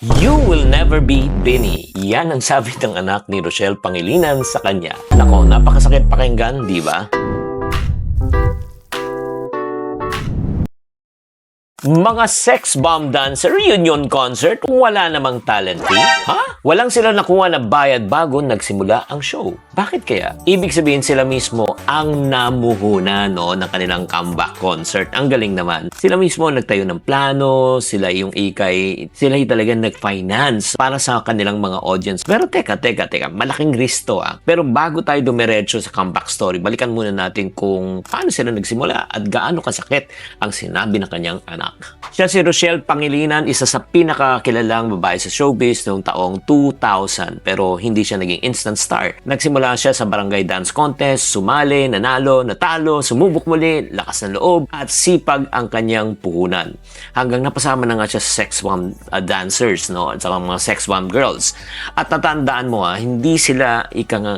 You will never be Benny. Yan ang sabi ng anak ni Rochelle Pangilinan sa kanya. Nako, napakasakit pakinggan, di ba? Mga sex bomb dancer reunion concert, wala namang talent fee? Ha? Walang sila nakuha na bayad bago nagsimula ang show. Bakit kaya? Ibig sabihin sila mismo ang namuhuna ng kanilang comeback concert. Ang galing naman. Sila mismo nagtayo ng plano, sila yung sila yung talagang nag-finance para sa kanilang mga audience. Pero teka, malaking risk to ah. Pero bago tayo dumiretso sa comeback story, balikan muna natin kung paano sila nagsimula at gaano kasakit ang sinabi ng kanyang anak. Siya si Rochelle Pangilinan, isa sa pinakakilalang babae sa showbiz noong taong 2000 pero hindi siya naging instant star. Nagsimula siya sa barangay dance contest, sumali, nanalo, natalo, sumubok muli, lakas ng loob at sipag ang kanyang puhunan. Hanggang napasama na nga siya sa sex bomb dancers at sa mga sex bomb girls. At natandaan mo hindi sila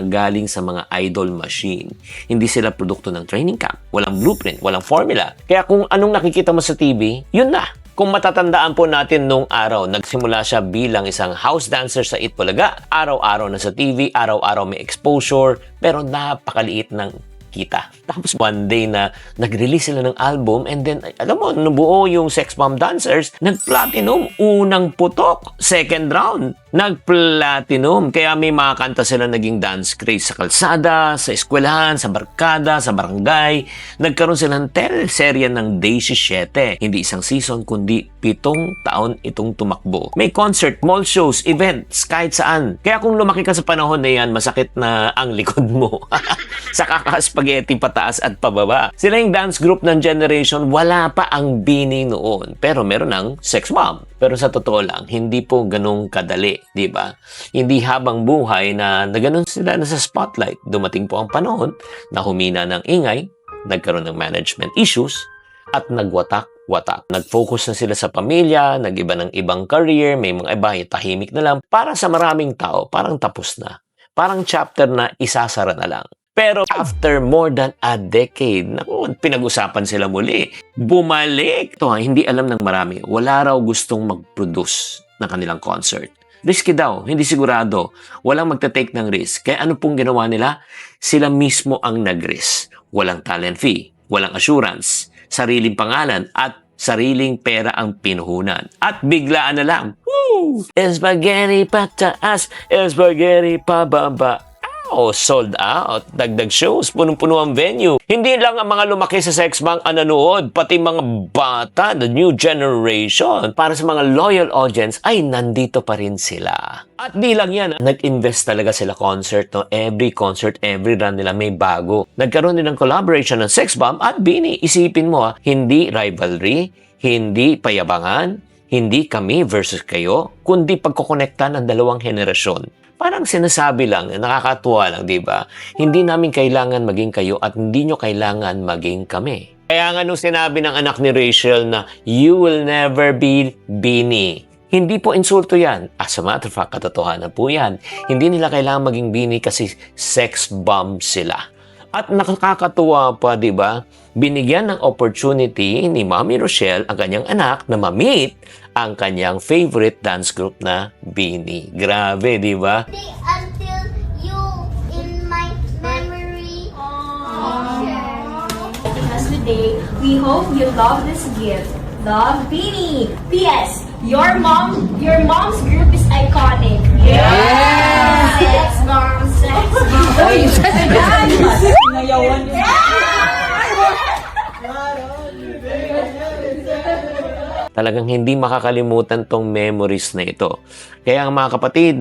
galing sa mga idol machine. Hindi sila produkto ng training camp. Walang blueprint, walang formula. Kaya kung anong nakikita mo sa TV, yun na. Kung matatandaan po natin nung araw, nagsimula siya bilang isang house dancer sa Itbulaga. Araw-araw na sa TV, araw-araw may exposure, pero napakaliit ng kita. Tapos one day na nag-release sila ng album and then, alam mo, nabuo yung sex bomb dancers, nag-platinum, unang putok, second round, nag-platinum. Kaya may mga kanta sila naging dance craze sa kalsada, sa eskwelahan, sa barkada, sa barangay. Nagkaroon sila ng teleserye ng Day 7. Hindi isang season, kundi 7 taon itong tumakbo. May concert, mall shows, events, kahit saan. Kaya kung lumaki ka sa panahon na yan, masakit na ang likod mo. Sa kakaspageti pataas at pababa. Sila yung dance group ng generation, wala pa ang Bini noon. Pero meron ng sex bomb. Pero sa totoo lang, hindi po ganun kadali, di ba? Hindi habang buhay na ganun sila nasa spotlight. Dumating po ang panahon na humina ng ingay, nagkaroon ng management issues, at nagwatak-watak. Nag-focus na sila sa pamilya, nag-iba ng ibang career, may mga iba tahimik na lang. Para sa maraming tao, parang tapos na. Parang chapter na isasara na lang. Pero after more than a decade, pinag-usapan sila muli. Bumalik. Ito hindi alam ng marami. Wala raw gustong mag-produce ng kanilang concert. Risky daw, hindi sigurado. Walang magta-take ng risk. Kaya ano pong ginawa nila? Sila mismo ang nag-risk. Walang talent fee, walang assurance, sariling pangalan at sariling pera ang pinuhunan. At biglaan na lang. Woo! Spaghetti pataas, spaghetti pababa. Sold out. Dagdag shows. Punong-puno ang venue. Hindi lang ang mga lumaki sa sex bomb ang nanood, pati mga bata, the new generation. Para sa mga loyal audience, ay nandito pa rin sila. At di lang yan, nag-invest talaga sila concert. Every concert, every run nila may bago. Nagkaroon din ng collaboration ng sex bomb at Bini. Isipin mo hindi rivalry, hindi payabangan, hindi kami versus kayo, kundi pagkokonekta ng dalawang henerasyon. Parang sinasabi lang, nakakatuwa lang, di ba? Hindi namin kailangan maging kayo at hindi nyo kailangan maging kami. Kaya nga nung sinabi ng anak ni Rachel na, you will never be Bini. Hindi po insulto yan. As a matter of fact, katotohanan po yan. Hindi nila kailangan maging Bini kasi sex bomb sila. At nakakatuwa pa, di ba? Binigyan ng opportunity ni Mami Rochelle ang kanyang anak na ma-meet ang kanyang favorite dance group na Bini. Grabe, di ba? Until you in my memory. Us today, we hope you love this gift. Love, Bini. P.S. Your mom's group is iconic. Sex bomb, sex bomb. Talagang hindi makakalimutan tong memories na ito. Kaya ang mga kapatid,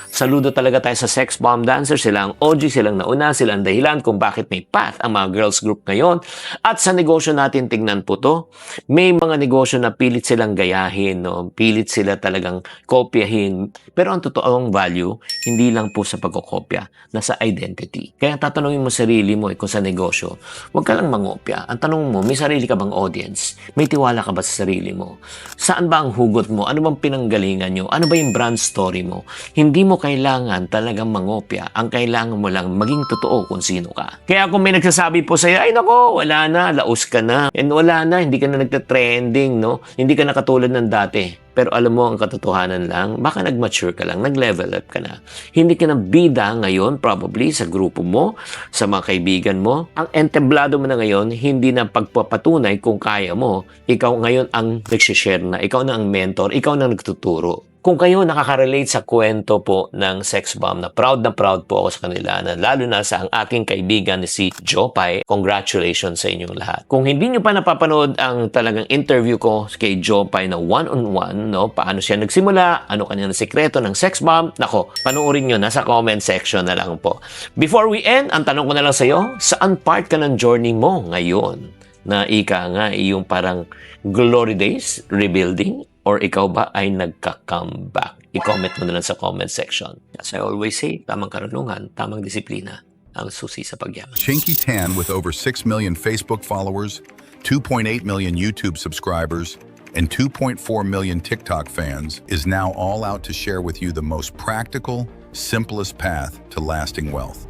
saludo talaga tayo sa sex bomb dancers. Sila ang OG, silang nauna, silang dahilan kung bakit may path ang mga girls group ngayon. At sa negosyo natin, tingnan po to. May mga negosyo na pilit silang gayahin, pilit sila talagang kopyahin. Pero ang totoong value, hindi lang po sa pagkokopya, nasa identity. Kaya tatanungin mo sarili mo kung sa negosyo, huwag ka lang mangopya. Ang tanong mo, may sarili ka bang audience? May tiwala ka ba sa sarili mo? Saan ba ang hugot mo? Ano bang pinanggalingan nyo? Ano ba yung brand story mo? Hindi mo kailangan talagang mangopya. Ang kailangan mo lang maging totoo kung sino ka. Kaya kung may nagsasabi po sa'yo, ay nako, wala na, laos ka na. And wala na, hindi ka na nagtatrending, no? Hindi ka na katulad ng dati. Pero alam mo, ang katotohanan lang, baka nag-mature ka lang, nag-level up ka na. Hindi ka na bida ngayon, probably, sa grupo mo, sa mga kaibigan mo. Ang entablado mo na ngayon, hindi na pagpapatunay kung kaya mo. Ikaw ngayon ang nagsishare na, ikaw na ang mentor, ikaw na nagtuturo. Kung kayo nakaka-relate sa kwento po ng sex bomb, na proud po ako sa kanila, na lalo na sa ang aking kaibigan na si Jopay, congratulations sa inyong lahat. Kung hindi nyo pa napapanood ang talagang interview ko kay Jopay na one-on-one, no, paano siya nagsimula, ano kanyang sikreto ng sex bomb, nako, panoorin nyo, nasa comment section na lang po. Before we end, ang tanong ko na lang sa'yo, saan part ka ng journey mo ngayon? Na ika nga, yung parang glory days, rebuilding, or ikaw ba ay nagka-comeback? I-comment mo na lang sa comment section. As I always say, tamang karunungan, tamang disiplina, ang susi sa pagyaman. Chinky Tan, with over 6 million Facebook followers, 2.8 million YouTube subscribers, and 2.4 million TikTok fans, is now all out to share with you the most practical, simplest path to lasting wealth.